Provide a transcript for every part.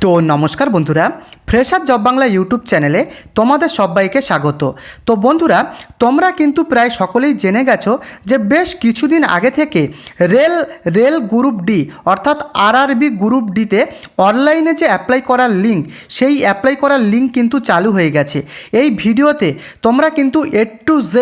তো নমস্কার বন্ধুরা, ফ্রেশার জব বাংলা ইউটিউব চ্যানেলে তোমাদের সবাইকে স্বাগত। তো বন্ধুরা, তোমরা কিন্তু প্রায় সকলেই জেনে গেছো যে বেশ কিছুদিন আগে থেকে রেল গ্রুপ ডি অর্থাৎ আরআরবি গ্রুপ ডিতে অনলাইনে যে অ্যাপ্লাই করার লিঙ্ক, সেই অ্যাপ্লাই করার লিঙ্ক কিন্তু চালু হয়ে গেছে। এই ভিডিওতে তোমরা কিন্তু A to Z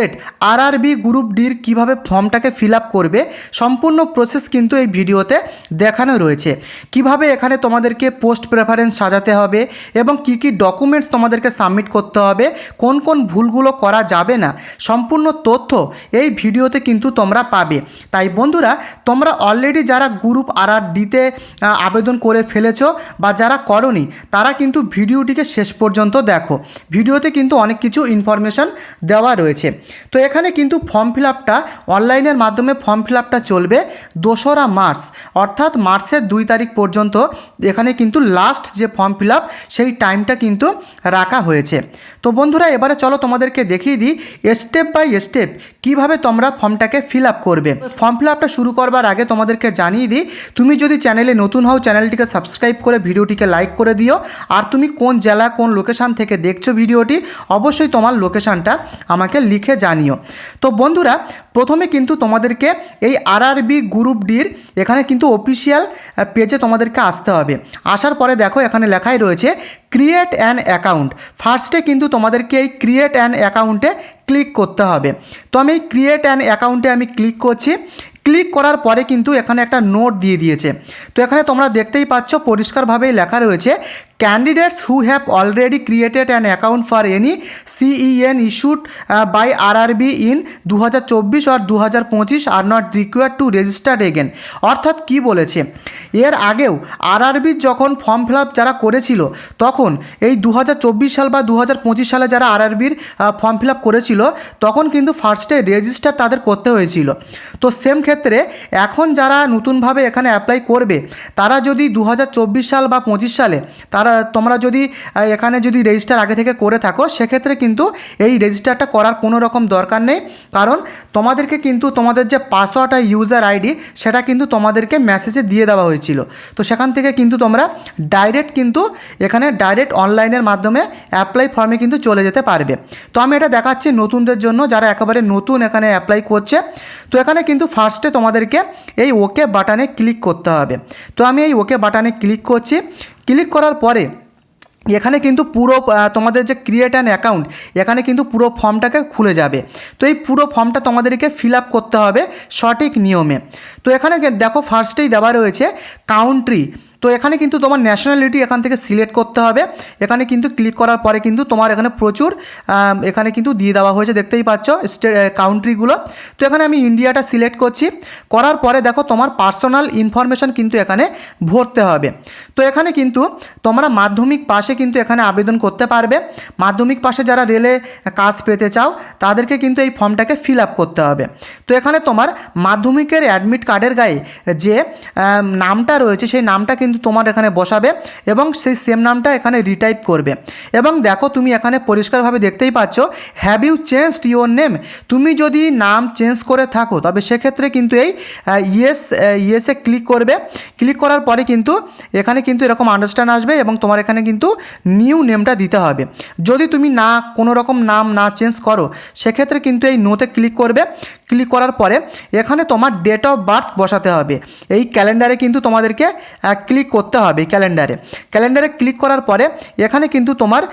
RRB group ডির কীভাবে ফর্মটাকে ফিল আপ করবে সম্পূর্ণ প্রসেস কিন্তু এই ভিডিওতে দেখানো রয়েছে। কিভাবে এখানে তোমাদেরকে পোস্ট প্রেফারেন্স সাজাতে হবে এবং কি কি ডকুমেন্টস তোমাদেরকে সাবমিট করতে হবে, কোন কোন ভুলগুলো করা যাবে না, সম্পূর্ণ তথ্য এই ভিডিওতে কিন্তু তোমরা পাবে। তাই বন্ধুরা, তোমরা অলরেডি যারা গ্রুপ আরআরডিতে আবেদন করে ফেলেছো বা যারা করনি, তারা কিন্তু ভিডিওটিকে শেষ পর্যন্ত দেখো। ভিডিওতে কিন্তু অনেক কিছু ইনফরমেশান দেওয়া রয়েছে। তো এখানে কিন্তু ফর্ম ফিল আপটা অনলাইনের মাধ্যমে ফর্ম ফিল আপটা চলবে 2রা মার্চ, অর্থাৎ মার্চের 2 তারিখ পর্যন্ত এখানে কিন্তু লাস্ট যে ফর্ম ফিল আপ সেই টাইমটা কিন্তু রাখা হয়েছে। তো বন্ধুরা, এবারে চলো তোমাদেরকে দেখিয়ে দিই স্টেপ বাই স্টেপ কীভাবে তোমরা ফর্মটাকে ফিল আপ করবে। ফর্ম ফিল আপটা শুরু করবার আগে তোমাদেরকে জানিয়ে দিই, তুমি যদি চ্যানেলে নতুন হও চ্যানেলটিকে সাবস্ক্রাইব করে ভিডিওটিকে লাইক করে দিও। আর তুমি কোন জেলা কোন লোকেশান থেকে দেখছো ভিডিওটি, অবশ্যই তোমার লোকেশানটা আমাকে লিখে জানিও। তো বন্ধুরা, প্রথমে কিন্তু তোমাদেরকে এই আরআরবি গ্রুপ ডির এখানে কিন্তু অফিসিয়াল পেজে তোমাদেরকে আসতে হবে। আসার পরে দেখো এখানে লেখাই রয়েছে ক্রিয়েট অ্যান অ্যাকাউন্ট। ফার্স্টে কিন্তু তোমাদেরকে এই ক্রিয়েট অ্যান অ্যাকাউন্টে ক্লিক করতে হবে। তো আমি এই ক্রিয়েট অ্যান অ্যাকাউন্টে আমি ক্লিক করছি। ক্লিক করার পরে কিন্তু এখানে একটা নোট দিয়ে দিয়েছে। তো এখানে তোমরা দেখতেই পাচ্ছ পরিষ্কারভাবেই লেখা রয়েছে candidates who have already created an account for any CEN issued by RRB in 2024 or 2025 are not required to register again. অর্থাৎ কি বলেছে, এর আগেও আরআরবির যখন ফর্ম ফিল আপ যারা করেছিল, তখন এই 2024 সাল বা 2025 সালে যারা আরআরবির ফর্ম ফিল আপ করেছিল, তখন কিন্তু ফার্স্টে রেজিস্টার তাদের করতে হয়েছিল। তো সেম ক্ষেত্রে এখন যারা নতুনভাবে এখানে অ্যাপ্লাই করবে, তারা যদি 2024 সাল বা 25 সালে তোমরা যদি এখানে যদি রেজিস্টার আগে থেকে করে থাকো, সেক্ষেত্রে কিন্তু এই রেজিস্টারটা করার কোনো রকম দরকার নেই। কারণ তোমাদেরকে কিন্তু তোমাদের যে পাসওয়ার্ড আর ইউজার আইডি, সেটা কিন্তু তোমাদেরকে মেসেজে দিয়ে দেওয়া হয়েছিল। তো সেখান থেকে কিন্তু তোমরা ডাইরেক্ট অনলাইনের মাধ্যমে অ্যাপ্লাই ফর্মে কিন্তু চলে যেতে পারবে। তো আমি এটা দেখাচ্ছি নতুনদের জন্য, যারা একেবারে নতুন এখানে অ্যাপ্লাই করছে। তো এখানে কিন্তু ফার্স্টে তোমাদেরকে এই ওকে বাটনে ক্লিক করতে হবে। তো আমি এই ওকে বাটনে ক্লিক করছি। ক্লিক করার পরে এখানে কিন্তু পুরো তোমাদের যে ক্রিয়েট অ্যান অ্যাকাউন্ট, এখানে কিন্তু পুরো ফর্মটাকে খুলে যাবে। তো এই পুরো ফর্মটা তোমাদেরকে ফিল আপ করতে হবে সঠিক নিয়মে। তো এখানে দেখো ফার্স্টেই দেওয়া রয়েছে কাউন্ট্রি। তো এখানে কিন্তু তোমার ন্যাশনালিটি এখান থেকে সিলেক্ট করতে হবে। এখানে কিন্তু ক্লিক করার পরে কিন্তু তোমার এখানে প্রচুর এখানে কিন্তু দিয়ে দেওয়া হয়েছে, দেখতেই পাচ্ছ কাউন্ট্রিগুলো। তো এখানে আমি ইন্ডিয়াটা সিলেক্ট করছি। করার পরে দেখো তোমার পার্সোনাল ইনফরমেশান কিন্তু এখানে ভরতে হবে। তো এখানে কিন্তু তোমরা মাধ্যমিক পাশে কিন্তু এখানে আবেদন করতে পারবে। মাধ্যমিক পাশে যারা রেলে কাজ পেতে চাও, তাদেরকে কিন্তু এই ফর্মটাকে ফিল আপ করতে হবে। তো এখানে তোমার মাধ্যমিকের অ্যাডমিট কার্ডের গায়ে যে নামটা রয়েছে, সেই নামটা কিন্তু তোমার এখানে বসাবে এবং সেই সেম নামটা এখানে রিটাইপ করবে। এবং দেখো তুমি এখানে পরিষ্কারভাবে দেখতেই পাচ্ছ have you changed your name. তুমি যদি নাম চেঞ্জ করে থাকো, তবে সেক্ষেত্রে কিন্তু এই ইয়েসে ক্লিক করবে। ক্লিক করার পরে কিন্তু এখানে কিন্তু এরকম আন্ডারস্ট্যান্ড আসবে এবং তোমার এখানে কিন্তু নিউ নেমটা দিতে হবে। যদি তুমি কোনো রকম নাম না চেঞ্জ করো, সেক্ষেত্রে কিন্তু এই নোতে ক্লিক করবে। ক্লিক করার পরে এখানে তোমার ডেট অফ বার্থ বসাতে হবে। এই ক্যালেন্ডারে কিন্তু তোমাদেরকে ক্লিক করতে হবে। ক্যালেন্ডারে ক্লিক করার পরে এখানে কিন্তু তোমার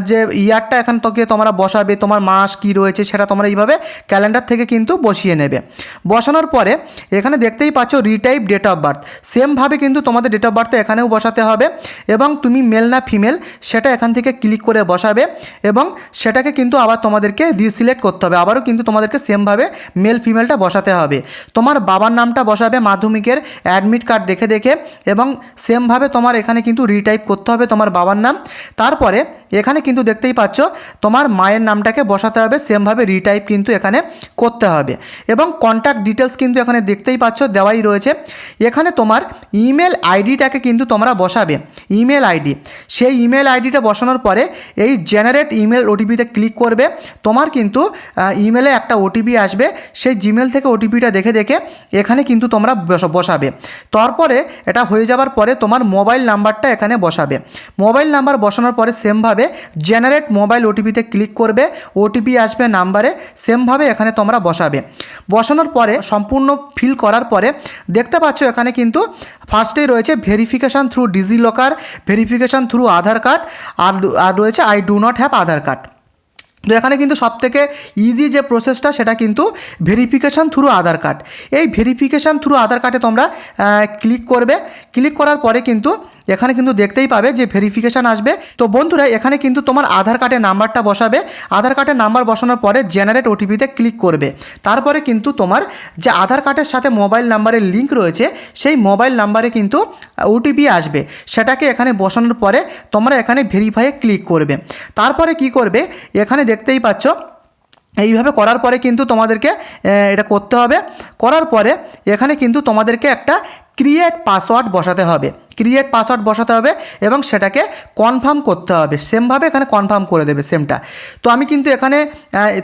যে ইয়ারটা এখান থেকে তোমরা বসাবে, তোমার মাস কি রয়েছে সেটা তোমরা এইভাবে ক্যালেন্ডার থেকে কিন্তু বসিয়ে নেবে। বসানোর পরে এখানে দেখতেই পাচ্ছ রিটাইপ ডেট অফ বার্থ। সেমভাবে কিন্তু তোমাদের ডেট অফ বার্থ এখানেও বসাতে হবে এবং তুমি মেল না ফিমেল সেটা এখান থেকে ক্লিক করে বসাবে এবং সেটাকে কিন্তু আবার তোমাদেরকে রিসিলেক্ট করতে হবে। আবারও কিন্তু তোমাদেরকে সেমভাবে মেল ফিমেলটা বসাতে হবে। তোমার বাবার নামটা বসাবে মাধ্যমিকের অ্যাডমিট কার্ড দেখে এবং সেমভাবে তোমার এখানে কিন্তু রিটাইপ করতে হবে তোমার বাবার নাম। তারপরে এখানে কিন্তু দেখতেই পাচ্ছ তোমার মায়ের নামটাকে বসাতে হবে, সেমভাবে রিটাইপ কিন্তু এখানে করতে হবে। এবং কন্ট্যাক্ট ডিটেলস কিন্তু এখানে দেখতেই পাচ্ছ দেওয়াই রয়েছে। এখানে তোমার ইমেল আইডিটাকে কিন্তু তোমরা বসাবে, ইমেল আইডি। সেই ইমেল আইডিটা বসানোর পরে এই জেনারেট ইমেল ওটিপিতে ক্লিক করবে। তোমার কিন্তু ইমেলে একটা ওটিপি আসবে, সেই জিমেল থেকে ওটিপিটা দেখে দেখে এখানে কিন্তু তোমরা বসাবে। তারপরে এটা হয়ে যাওয়ার পরে তোমার মোবাইল নাম্বারটা এখানে বসাবে। মোবাইল নাম্বার বসানোর পরে সেমভাবে জেনারেট মোবাইল ওটিপিতে ক্লিক করবে, ওটিপি আসবে নাম্বারে, সেমভাবে এখানে তোমরা বসাবে। বসানোর পরে সম্পূর্ণ ফিল করার পরে দেখতে পাচ্ছ এখানে কিন্তু ফার্স্টেই রয়েছে verification through DigiLocker, verification through Aadhaar card, আর রয়েছে I do not have Aadhaar card. তো এখানে কিন্তু সবথেকে ইজি যে প্রসেসটা সেটা কিন্তু ভেরিফিকেশান থ্রু আধার কার্ড। এই ভেরিফিকেশান থ্রু আধার কার্ডে তোমরা ক্লিক করবে। ক্লিক করার পরে কিন্তু এখানে কিন্তু দেখতেই পাবে যে ভেরিফিকেশান আসবে। তো বন্ধুরা এখানে কিন্তু তোমার আধার কার্ডের নাম্বারটা বসাবে। আধার কার্ডের নাম্বার বসানোর পরে জেনারেট ওটিপিতে ক্লিক করবে। তারপরে কিন্তু তোমার যে আধার কার্ডের সাথে মোবাইল নাম্বারের লিঙ্ক রয়েছে সেই মোবাইল নাম্বারে কিন্তু ওটিপি আসবে, সেটাকে এখানে বসানোর পরে তোমরা এখানে ভেরিফাইয়ে ক্লিক করবে। তারপরে কি করবে এখানে দেখতেই পাচ্ছ এইভাবে করার পরে কিন্তু তোমাদেরকে এটা করতে হবে। করার পরে এখানে কিন্তু তোমাদেরকে একটা ক্রিয়েট পাসওয়ার্ড বসাতে হবে, ক্রিয়েট পাসওয়ার্ড বসাতে হবে এবং সেটাকে কনফার্ম করতে হবে। সেমভাবে এখানে কনফার্ম করে দেবে সেমটা। তো আমি কিন্তু এখানে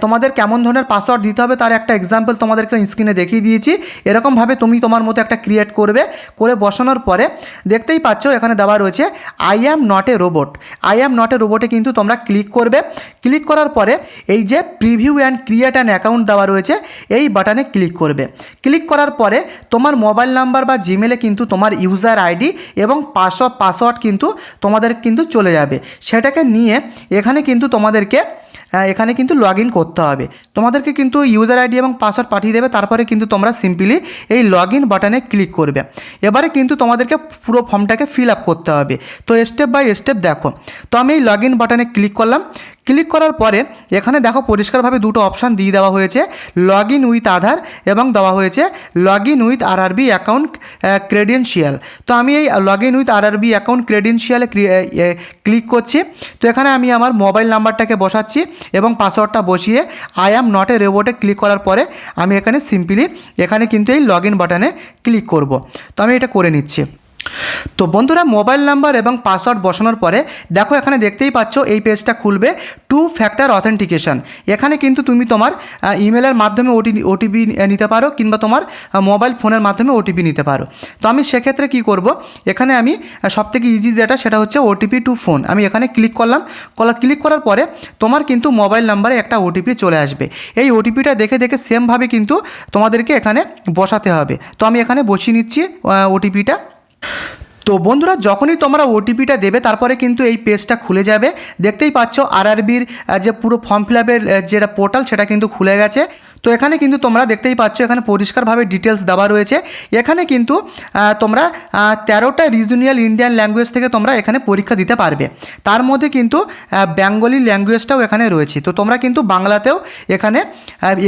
তোমাদের কেমন ধরনের পাসওয়ার্ড দিতে হবে তার একটা এক্সাম্পল তোমাদেরকে স্ক্রিনে দেখিয়ে দিয়েছি। এরকমভাবে তুমি তোমার মতো একটা ক্রিয়েট করবে, করে বসানোর পরে দেখতেই পাচ্ছ এখানে দেওয়া রয়েছে I am not a robot. I am not a রোবটে কিন্তু তোমরা ক্লিক করবে। ক্লিক করার পরে এই যে preview and create an account দেওয়া রয়েছে এই বাটনে ক্লিক করবে। ক্লিক করার পরে তোমার মোবাইল নাম্বার বা জিমেলে কিন্তু তোমার ইউজার আইডি এবং পাসওয়ার্ড কিন্তু তোমাদের কিন্তু চলে যাবে। সেটাকে নিয়ে এখানে কিন্তু তোমাদেরকে এখানে কিন্তু লগ ইন করতে হবে। তোমাদেরকে কিন্তু ইউজার আইডি এবং পাসওয়ার্ড পাঠিয়ে দেবে। তারপরে কিন্তু তোমরা সিম্পলি এই লগ ইন বাটনে ক্লিক করবে। এবারে কিন্তু তোমাদেরকে পুরো ফর্মটাকে ফিল আপ করতে হবে। তো স্টেপ বাই স্টেপ দেখো। তো আমি এই লগ ইন বাটনে ক্লিক করলাম। ক্লিক করার পরে এখানে দেখো পরিষ্কারভাবে দুটো অপশান দিয়ে দেওয়া হয়েছে, লগ ইন উইথ আধার এবং দেওয়া হয়েছে log in with RRB account credential. তো আমি এই log in with RRB account ক্রেডেনশিয়ালে ক্লিক করছি। তো এখানে আমি আমার মোবাইল নাম্বারটাকে বসাচ্ছি এবং পাসওয়ার্ডটা বসিয়ে আই অ্যাম নট এ রোবটে ক্লিক করার পরে আমি এখানে সিম্পলি এখানে কিন্তু এই লগ ইন বাটনে ক্লিক করব। তো আমি এটা করে নিচ্ছি। তো বন্ধুরা মোবাইল নাম্বার এবং পাসওয়ার্ড বসানোর পরে দেখো এখানে দেখতেই পাচ্ছ এই পেজটা খুলবে, টু ফ্যাক্টর অথেন্টিকেশন। এখানে কিন্তু তুমি তোমার ইমেলের মাধ্যমে ওটিপি নিতে পারো কিংবা তোমার মোবাইল ফোনের মাধ্যমে ওটিপি নিতে পারো। তো আমি সেক্ষেত্রে কি করব, এখানে আমি সবথেকে ইজি যেটা সেটা হচ্ছে ওটিপি টু ফোন। আমি এখানে ক্লিক করলাম। ক্লিক করার পরে তোমার কিন্তু মোবাইল নাম্বারে একটা ওটিপি চলে আসবে। এই ওটিপিটা দেখে দেখে সেমভাবে কিন্তু তোমাদেরকে এখানে বসাতে হবে। তো আমি এখানে বসিয়ে নিচ্ছি ওটিপিটা। তো বন্ধুরা যখনই তোমরা ওটিপিটা দেবে তারপরে কিন্তু এই পেজটা খুলে যাবে। দেখতেই পাচ্ছ আরআরবির যে পুরো ফর্ম ফিল আপের যেটা পোর্টাল সেটা কিন্তু খুলে গেছে। তো এখানে কিন্তু তোমরা দেখতেই পাচ্ছ এখানে পরিষ্কারভাবে ডিটেলস দেওয়া রয়েছে। এখানে কিন্তু তোমরা 13টা রিজনাল ইন্ডিয়ান ল্যাঙ্গুয়েজ থেকে তোমরা এখানে পরীক্ষা দিতে পারবে। তার মধ্যে কিন্তু বেঙ্গলি ল্যাঙ্গুয়েজটাও এখানে রয়েছে। তো তোমরা কিন্তু বাংলাতেও এখানে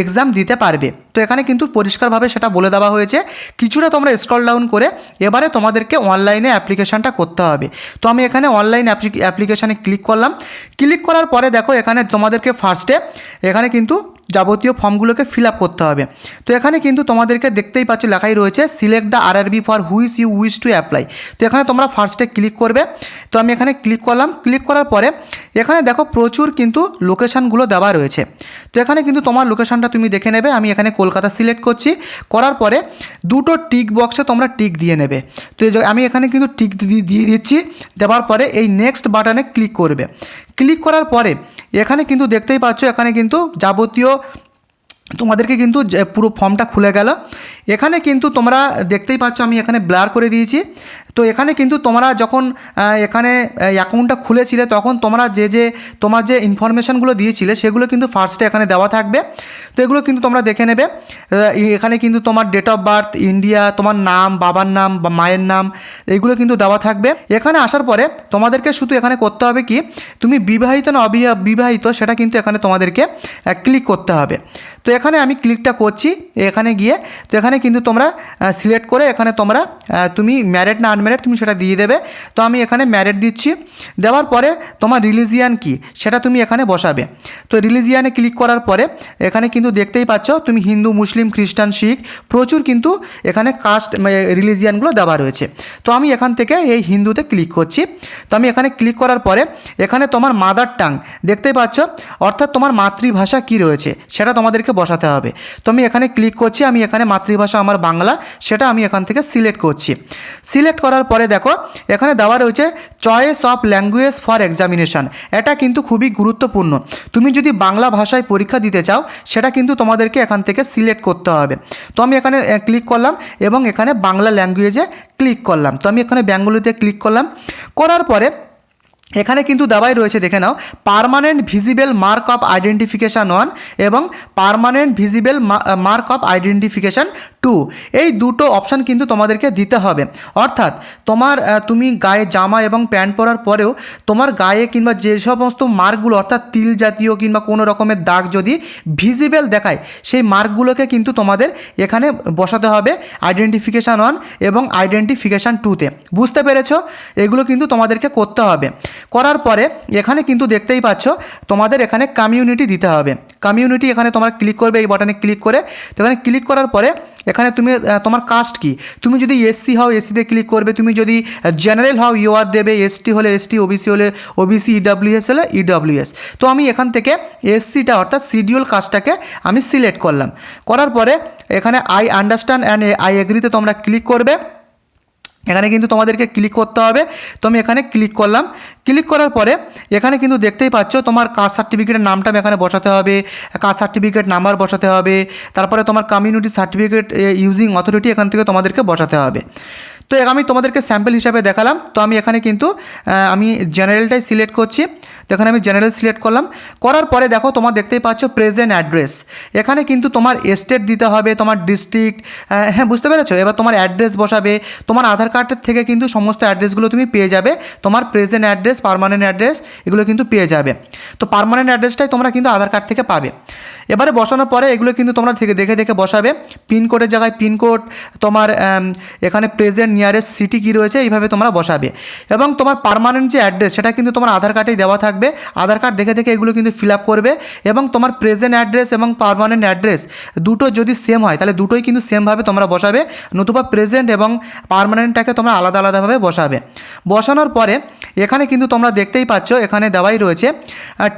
এক্সাম দিতে পারবে। তো এখানে কিন্তু পরিষ্কারভাবে সেটা বলে দেওয়া হয়েছে। কিছুটা তোমরা স্ক্রল ডাউন করে এবারে তোমাদেরকে অনলাইনে অ্যাপ্লিকেশানটা করতে হবে। তো আমি এখানে অনলাইন অ্যাপ্লিকেশানে ক্লিক করলাম। ক্লিক করার পরে দেখো এখানে তোমাদেরকে ফার্স্টে এখানে কিন্তু যাবতীয় ফর্মগুলোকে ফিল আপ করতে হবে। তো এখানে কিন্তু তোমাদেরকে দেখতেই পাচ্ছ লেখাই রয়েছে select the RRB for which you wish to apply. তো এখানে তোমরা ফার্স্টে ক্লিক করবে। তো আমি এখানে ক্লিক করলাম। ক্লিক করার পরে এখানে দেখো প্রচুর কিন্তু লোকেশানগুলো দেওয়া রয়েছে। তো এখানে কিন্তু তোমার লোকেশানটা তুমি দেখে নেবে। আমি এখানে কলকাতা সিলেক্ট করছি। করার পরে দুটো টিক বক্সে তোমরা টিক দিয়ে নেবে। তো আমি এখানে কিন্তু টিক দিয়ে দিচ্ছি। দেওয়ার পরে এই নেক্সট বাটনে ক্লিক করবে। ক্লিক করার পরে এখানে কিন্তু দেখতেই পাচ্ছ এখানে কিন্তু যাবতীয় তোমাদেরকে কিন্তু পুরো ফর্মটা খুলে গেল। এখানে কিন্তু তোমরা দেখতেই পাচ্ছ আমি এখানে ব্লার করে দিয়েছি। তো এখানে কিন্তু তোমরা যখন এখানে অ্যাকাউন্টটা খুলেছিলে তখন তোমরা তোমার যে ইনফরমেশানগুলো দিয়েছিলে সেগুলো কিন্তু ফার্স্টে এখানে দেওয়া থাকবে। তো এগুলো কিন্তু তোমরা দেখে নেবে। এখানে কিন্তু তোমার ডেট অফ বার্থ, ইন্ডিয়া, তোমার নাম, বাবার নাম বা মায়ের নাম, এইগুলো কিন্তু দেওয়া থাকবে। এখানে আসার পরে তোমাদেরকে শুধু এখানে করতে হবে কি, তুমি বিবাহিত না অবিবাহিত সেটা কিন্তু এখানে তোমাদেরকে ক্লিক করতে হবে। তো এখানে আমি ক্লিকটা করছি এখানে গিয়ে। তো এখানে কিন্তু তোমরা সিলেক্ট করে এখানে তোমরা তুমি ম্যারিড না ম্যারেড তুমি সেটা দিয়ে দেবে। তো আমি এখানে ম্যারেড দিচ্ছি। দেওয়ার পরে তোমার রিলিজিয়ান কি সেটা তুমি এখানে বসাবে। তো রিলিজিয়ানে ক্লিক করার পরে এখানে কিন্তু দেখতেই পাচ্ছ তুমি হিন্দু, মুসলিম, খ্রিস্টান, শিখ প্রচুর কিন্তু এখানে কাস্ট রিলিজিয়ানগুলো দেওয়া রয়েছে। তো আমি এখান থেকে এই হিন্দুতে ক্লিক করছি। তো আমি এখানে ক্লিক করার পরে এখানে তোমার মাদার টাং দেখতেই পাচ্ছ, অর্থাৎ তোমার মাতৃভাষা কি রয়েছে সেটা তোমাদেরকে বসাতে হবে। তো আমি এখানে ক্লিক করছি। আমি এখানে মাতৃভাষা আমার বাংলা, সেটা আমি এখান থেকে সিলেক্ট করছি। সিলেক্ট করার পরে দেখো এখানে দেওয়া রয়েছে choice of language for examination. এটা কিন্তু খুবই গুরুত্বপূর্ণ। তুমি যদি বাংলা ভাষায় পরীক্ষা দিতে চাও সেটা কিন্তু তোমাদেরকে এখান থেকে সিলেক্ট করতে হবে। তো আমি এখানে ক্লিক করলাম এবং এখানে বাংলা ল্যাঙ্গুয়েজে ক্লিক করলাম। তো আমি এখানে বেঙ্গলিতে ক্লিক করলাম। করার পরে এখানে কিন্তু দেওয়াই রয়েছে, দেখে নাও, permanent visible mark of identification 1 এবং permanent visible mark of identification 2। এই দুটো অপশান কিন্তু তোমাদেরকে দিতে হবে। অর্থাৎ তুমি গায়ে জামা এবং প্যান্ট পরার পরেও তোমার গায়ে কিংবা যে সমস্ত মার্কগুলো অর্থাৎ তিল জাতীয় কিংবা কোনো রকমের দাগ যদি ভিজিবল দেখায় সেই মার্কগুলোকে কিন্তু তোমাদের এখানে বসাতে হবে আইডেন্টিফিকেশান 1 এবং আইডেন্টিফিকেশান 2তে। বুঝতে পেরেছো? এগুলো কিন্তু তোমাদেরকে করতে হবে। করার পরে এখানে কিন্তু দেখতেই পাচ্ছ তোমাদের এখানে কমিউনিটি দিতে হবে। কমিউনিটি এখানে তোমরা ক্লিক করবে, এই বাটনে ক্লিক করে। তো এখানে ক্লিক করার পরে এখানে তুমি তোমার কাস্ট কি, তুমি যদি এসসি হও এসসিতে ক্লিক করবে, তুমি যদি জেনারেল হও ইউআর দেবে, এসটি হলে এসটি, ওবিসি হলে ওবিসি, ইডব্লিউএস হলে ইডব্লিউএস। তো আমি এখান থেকে এসসিটা অর্থাৎ শিডিউল কাস্টটাকে আমি সিলেক্ট করলাম। করার পরে এখানে আই আন্ডারস্ট্যান্ড অ্যান্ড আই এগ্রিতে তোমরা ক্লিক করবে। এখানে কিন্তু তোমাদেরকে ক্লিক করতে হবে। তো আমি এখানে ক্লিক করলাম। ক্লিক করার পরে এখানে কিন্তু দেখতেই পাচ্ছ তোমার কাস্ট সার্টিফিকেটের নামটা এখানে বসাতে হবে, কাস্ট সার্টিফিকেট নাম্বার বসাতে হবে, তারপরে তোমার কমিউনিটি সার্টিফিকেট ইউজিং অথরিটি এখান থেকে তোমাদেরকে বসাতে হবে। তো আমি তোমাদেরকে স্যাম্পল হিসাবে দেখালাম। তো আমি এখানে কিন্তু আমি জেনারেলটাই সিলেক্ট করছি। তো এখানে আমি জেনারেল সিলেক্ট করলাম। করার পরে দেখো তোমার দেখতেই পাচ্ছ প্রেজেন্ট অ্যাড্রেস। এখানে কিন্তু তোমার স্টেট দিতে হবে, তোমার ডিস্ট্রিক্ট, হ্যাঁ বুঝতে পেরেছো? এবার তোমার অ্যাড্রেস বসাবে। তোমার আধার কার্ডের থেকে কিন্তু সমস্ত অ্যাড্রেসগুলো তুমি পেয়ে যাবে। তোমার প্রেজেন্ট অ্যাড্রেস, পার্মানেন্ট অ্যাড্রেস এগুলো কিন্তু পেয়ে যাবে। তো পার্মানেন্ট অ্যাড্রেসটাই তোমরা কিন্তু আধার কার্ড থেকে পাবে। এবারে বসানোর পরে এগুলো কিন্তু তোমরা দেখে দেখে বসাবে। পিনকোডের জায়গায় পিনকোড, তোমার এখানে প্রেজেন্ট নিয়ারেস্ট সিটি কী রয়েছে এইভাবে তোমরা বসাবে। এবং তোমার পার্মানেন্ট যে অ্যাড্রেস সেটা কিন্তু তোমার আধার কার্ডেই দেওয়া থাকবে। আধার কার্ড দেখে দেখে এগুলো কিন্তু ফিল আপ করবে। এবং তোমার প্রেজেন্ট অ্যাড্রেস এবং পার্মানেন্ট অ্যাড্রেস দুটো যদি সেম হয় তাহলে দুটোই কিন্তু সেমভাবে তোমরা বসাবে, নতুবা প্রেজেন্ট এবং পার্মানেন্টটাকে তোমরা আলাদা আলাদাভাবে বসাবে। বসানোর পরে এখানে কিন্তু তোমরা দেখতেই পাচ্ছ এখানে দেওয়াই রয়েছে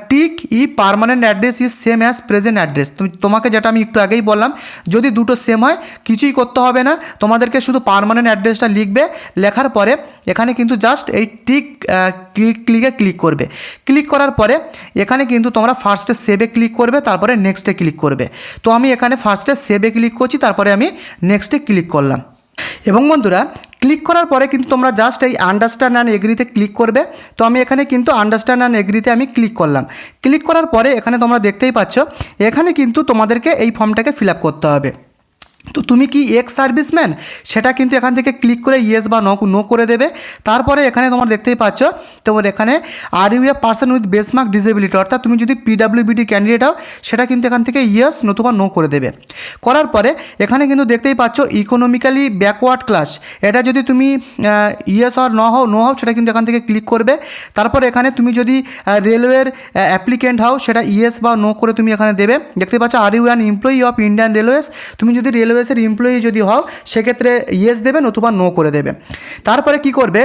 tick E permanent address is same as present address. তোমাকে যেটা আমি একটু আগেই বললাম, যদি দুটো সেম হয় কিছুই করতে হবে না, তোমাদেরকে শুধু পার্মানেন্ট অ্যাড্রেসটা লিখবে। লেখার পরে এখানে কিন্তু জাস্ট এই টিক ক্লিকে ক্লিক করবে। ক্লিক করার পরে এখানে কিন্তু তোমরা ফার্স্টে সেভে ক্লিক করবে, তারপরে নেক্সটে ক্লিক করবে। তো আমি এখানে ফার্স্টে সেভে ক্লিক করছি, তারপরে আমি নেক্সটে ক্লিক করলাম। এবং বন্ধুরা ক্লিক করার পরে কিন্তু তোমরা জাস্ট এই আন্ডারস্ট্যান্ড অ্যান্ড এগ্রিতে ক্লিক করবে। তো আমি এখানে কিন্তু আন্ডারস্ট্যান্ড অ্যান্ড এগ্রিতে আমি ক্লিক করলাম। ক্লিক করার পরে এখানে তোমরা দেখতেই পাচ্ছ এখানে কিন্তু তোমাদেরকে এই ফর্মটাকে ফিল আপ করতে হবে। তো তুমি কি এক্স সার্ভিসম্যান সেটা কিন্তু এখান থেকে ক্লিক করে ইয়েস বা নো করে দেবে। তারপরে এখানে তোমরা দেখতেই পাচ্ছ তোমার এখানে are you a person with benchmark disability, অর্থাৎ তুমি যদি পিডাব্লিউবিডি ক্যান্ডিডেট হও সেটা কিন্তু এখান থেকে ইয়েস নতুবা নো করে দেবে। করার পরে এখানে কিন্তু দেখতেই পাচ্ছ ইকোনমিক্যালি ব্যাকওয়ার্ড ক্লাস, এটা যদি তুমি ইয়েস আর নো হও সেটা কিন্তু এখান থেকে ক্লিক করবে। তারপরে এখানে তুমি যদি রেলওয়ের অ্যাপ্লিকেন্ট হও সেটা ইয়েস বা নো করে তুমি এখানে দেবে। দেখতে পাচ্ছ are you an employee of Indian railways, তুমি যদি রেলওয়েজের এমপ্লয়ি যদি হও সেক্ষেত্রে ইয়েস দেবে নতুবা নো করে দেবে। তারপরে কি করবে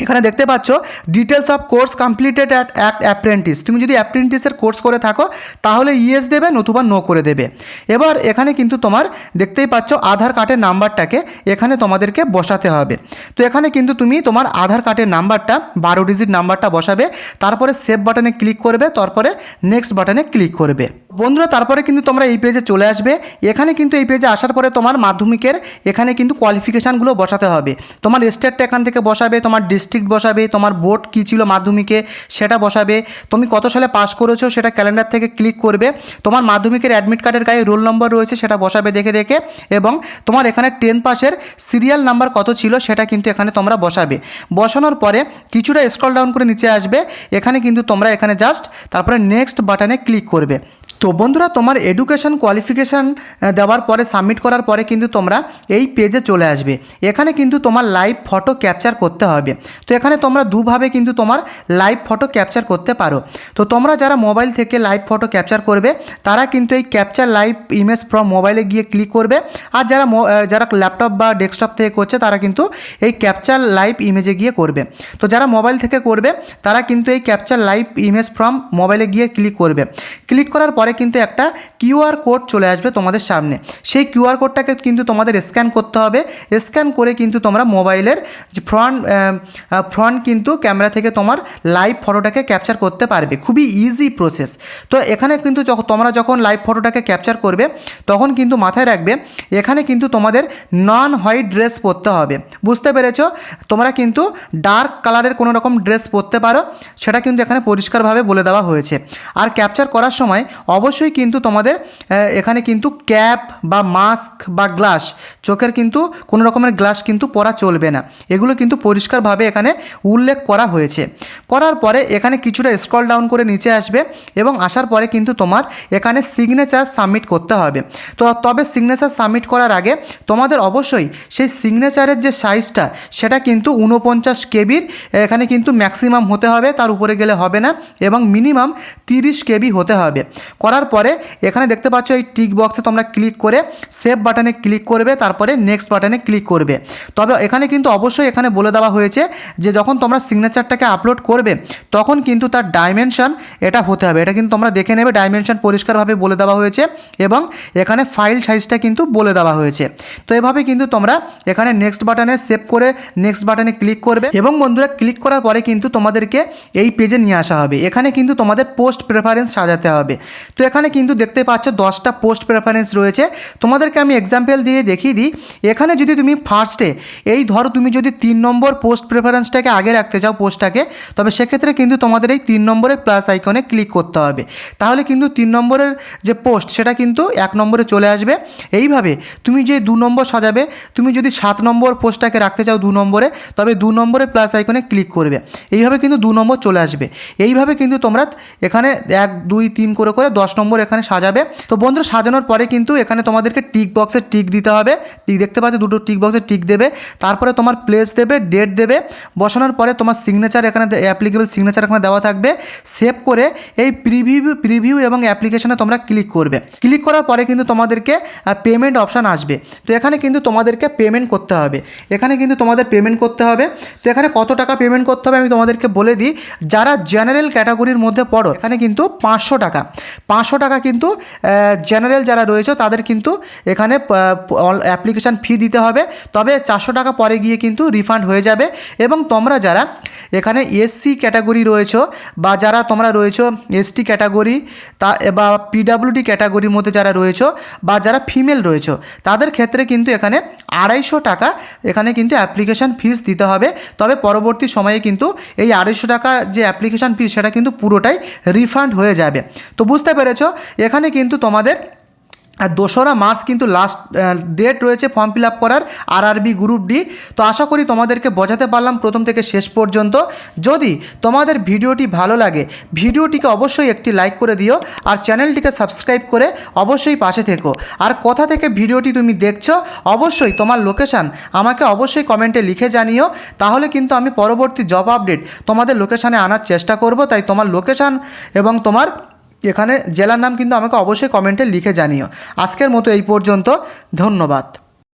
এখানে দেখতে পাচ্ছ details of course completed at apprentice, তুমি যদি অ্যাপ্রেন্টিসের কোর্স করে থাকো তাহলে ইয়েস দেবে নতুবা নো করে দেবে। এবার এখানে কিন্তু তোমার দেখতেই পাচ্ছ আধার কার্ডের নাম্বারটাকে এখানে তোমাদেরকে বসাতে হবে। তো এখানে কিন্তু তুমি তোমার আধার কার্ডের নাম্বারটা 12 ডিজিট নাম্বারটা বসাবে, তারপরে সেভ বাটনে ক্লিক করবে, তারপরে নেক্সট বাটনে ক্লিক করবে। বন্ধুরা তারপরে কিন্তু তোমরা এই পেজে চলে আসবে। এখানে কিন্তু এই পেজে আসার পরে তোমার মাধ্যমিকের এখানে কিন্তু কোয়ালিফিকেশানগুলো বসাতে হবে। তোমার স্টেটটা এখান থেকে বসাবে, তোমার ডিস্ট্রিক্ট বসাবে, তোমার বোর্ড কী ছিল মাধ্যমিকে সেটা বসাবে, তুমি কত সালে পাস করেছো সেটা ক্যালেন্ডার থেকে ক্লিক করবে, তোমার মাধ্যমিকের অ্যাডমিট কার্ডের গায়ে রোল নম্বর রয়েছে সেটা বসাবে দেখে দেখে, এবং তোমার এখানে 10 পাসের সিরিয়াল নাম্বার কত ছিল সেটা কিন্তু এখানে তোমরা বসাবে। বসানোর পরে কিছুটা স্ক্রল ডাউন করে নিচে আসবে, এখানে কিন্তু তোমরা এখানে জাস্ট তারপরে নেক্সট বাটনে ক্লিক করবে। তো বন্ধুরা, তোমার এডুকেশন কোয়ালিফিকেশান দেওয়ার পরে সাবমিট করার পরে কিন্তু তোমরা এই পেজে চলে আসবে। এখানে কিন্তু তোমার লাইভ ফটো ক্যাপচার করতে হবে। তো এখানে তোমরা দুভাবে কিন্তু তোমার লাইভ ফটো ক্যাপচার করতে পারো। তো তোমরা যারা মোবাইল থেকে লাইভ ফটো ক্যাপচার করবে তারা কিন্তু এই ক্যাপচার লাইভ ইমেজ ফ্রম মোবাইলে গিয়ে ক্লিক করবে। আর যারা ল্যাপটপ বা ডেস্কটপ থেকে করছে তারা কিন্তু এই ক্যাপচার লাইভ ইমেজে গিয়ে করবে। তো যারা মোবাইল থেকে করবে তারা কিন্তু এই ক্যাপচার লাইভ ইমেজ ফ্রম মোবাইলে গিয়ে ক্লিক করবে। ক্লিক করার পরে কিন্তু একটা কিউআর কোড চলে আসবে তোমাদের সামনে। সেই কিউআর কোডটাকে কিন্তু তোমাদের স্ক্যান করতে হবে। স্ক্যান করে কিন্তু তোমরা মোবাইলের যে ফ্রন্ট কিন্তু ক্যামেরা থেকে তোমার লাইভ ফটোটাকে ক্যাপচার করতে পারবে। খুবই ইজি প্রসেস। তো এখানে কিন্তু তোমরা যখন লাইভ ফটোটাকে ক্যাপচার করবে তখন কিন্তু মাথায় রাখবে এখানে কিন্তু তোমাদের নন হোয়াইট ড্রেস পরতে হবে। বুঝতে পেরেছো? তোমরা কিন্তু ডার্ক কালারের কোনো রকম ড্রেস পরতে পারো, সেটা কিন্তু এখানে পরিষ্কারভাবে বলে দেওয়া হয়েছে। আর ক্যাপচার করার সময় অবশ্যই কিন্তু তোমাদের এখানে কিন্তু ক্যাপ বা মাস্ক বা গ্লাস, চোখের কিন্তু কোনো রকমের গ্লাস কিন্তু পরা চলবে না। এগুলো কিন্তু পরিষ্কারভাবে এখানে উল্লেখ করা হয়েছে। করার পরে এখানে কিছুটা স্ক্রল ডাউন করে নিচে আসবে এবং আসার পরে কিন্তু তোমার এখানে সিগনেচার সাবমিট করতে হবে। তো তবে সিগনেচার সাবমিট করার আগে তোমাদের অবশ্যই সেই সিগনেচারের যে সাইজটা সেটা কিন্তু 49 কেবির এখানে কিন্তু ম্যাক্সিমাম হতে হবে, তার উপরে গেলে হবে না, এবং মিনিমাম 30 কেবি হতে হবে। করার পরে এখানে দেখতে পাচ্ছ এই টিক বক্সে তোমরা ক্লিক করে সেভ বাটনে ক্লিক করবে, তারপরে নেক্সট বাটনে ক্লিক করবে। তবে এখানে কিন্তু অবশ্যই এখানে বলে দেওয়া হয়েছে যে যখন তোমরা সিগনেচারটাকে আপলোড করবে তখন কিন্তু তার ডাইমেনশন এটা হতে হবে। এটা কিন্তু তোমরা দেখে নেবে, ডাইমেনশন পরিষ্কারভাবে বলে দেওয়া হয়েছে এবং এখানে ফাইল সাইজটা কিন্তু বলে দেওয়া হয়েছে। তো এভাবে কিন্তু তোমরা এখানে নেক্সট বাটনে সেভ করে নেক্সট বাটনে ক্লিক করবে এবং বন্ধুরা ক্লিক করার পরে কিন্তু তোমাদেরকে এই পেজে নিয়ে আসা হবে। এখানে কিন্তু তোমাদের পোস্ট প্রেফারেন্স সাজাতে হবে। তো এখানে কিন্তু দেখতে পাচ্ছ 10টা পোস্ট প্রেফারেন্স রয়েছে। তোমাদেরকে আমি এক্সাম্পল দিয়ে দেখিয়ে দিই। এখানে যদি তুমি ফার্স্টে এই ধরো তুমি যদি 3 নম্বর পোস্ট প্রেফারেন্সটাকে আগে রাখতে চাও পোস্টটাকে, তবে সেক্ষেত্রে কিন্তু তোমাদের এই 3 নম্বরের প্লাস আইকনে ক্লিক করতে হবে। তাহলে কিন্তু 3 নম্বরের যে পোস্ট সেটা কিন্তু 1 নম্বরে চলে আসবে। এইভাবে তুমি যে 2 নম্বর সাজাবে, তুমি যদি 7 নম্বর পোস্টটাকে রাখতে চাও 2 নম্বরে, তবে 2 নম্বরের প্লাস আইকনে ক্লিক করবে। এইভাবে কিন্তু 2 নম্বর চলে আসবে। এইভাবে কিন্তু তোমরা এখানে 1 2 3 করে 10 নম্বর এখানে সাজাবে। তো বন্ধুরা সাজানোর পরে কিন্তু এখানে তোমাদেরকে টিক বক্সে টিক দিতে হবে। টিক দেখতে পাচ্ছ, দুটো টিক বক্সে টিক দেবে, তারপরে তোমার প্লেস দেবে, ডেট দেবে। বসানোর পরে তোমার সিগনেচার এখানে অ্যাপ্লিকেবল সিগনেচার এখানে দেওয়া থাকবে। সেভ করে এই প্রিভিউ এবং অ্যাপ্লিকেশনে তোমরা ক্লিক করবে। ক্লিক করার পরে কিন্তু তোমাদেরকে পেমেন্ট অপশান আসবে। তো এখানে কিন্তু তোমাদেরকে পেমেন্ট করতে হবে। এখানে কিন্তু তোমাদের পেমেন্ট করতে হবে। তো এখানে কত টাকা পেমেন্ট করতে হবে আমি তোমাদেরকে বলে দিই। যারা জেনারেল ক্যাটাগরির মধ্যে পড়ো এখানে কিন্তু 500 টাকা কিন্তু জেনারেল যারা রয়েছে তাদের কিন্তু এখানে অ্যাপ্লিকেশান ফি দিতে হবে। তবে 400 টাকা পরে গিয়ে কিন্তু রিফান্ড হয়ে যাবে। এবং তোমরা যারা এখানে এসসি ক্যাটাগরি রয়েছে বা যারা তোমরা রয়েছে এসটি ক্যাটাগরি বা পিডাব্লিউডি ক্যাটাগরির মধ্যে যারা রয়েছে বা যারা ফিমেল রয়েছে তাদের ক্ষেত্রে কিন্তু এখানে 250 টাকা এখানে কিন্তু অ্যাপ্লিকেশান ফিস দিতে হবে। তবে পরবর্তী সময়ে কিন্তু এই 250 টাকা যে অ্যাপ্লিকেশান ফিস সেটা কিন্তু পুরোটাই রিফান্ড হয়ে যাবে। তো বুঝতে পেরেছো, এখানে কিন্তু তোমাদের 2রা মার্চ কিন্তু লাস্ট ডেট রয়েছে ফর্ম ফিল আপ করার আরআরবি গ্রুপ ডি। তো আশা করি তোমাদেরকে বোঝাতে পারলাম প্রথম থেকে শেষ পর্যন্ত। যদি তোমাদের ভিডিওটি ভালো লাগে ভিডিওটিকে অবশ্যই একটি লাইক করে দিও আর চ্যানেলটিকে সাবস্ক্রাইব করে অবশ্যই পাশে থেকো। আর কোথা থেকে ভিডিওটি তুমি দেখছো অবশ্যই তোমার লোকেশান আমাকে অবশ্যই কমেন্টে লিখে জানিও। তাহলে কিন্তু আমি পরবর্তী জব আপডেট তোমাদের লোকেশানে আনার চেষ্টা করব। তাই তোমার লোকেশান এবং তোমার এখানে জেলার নাম কিন্তু আমাকে অবশ্যই কমেন্টে লিখে জানিও। আজকের মতো এই পর্যন্ত, ধন্যবাদ।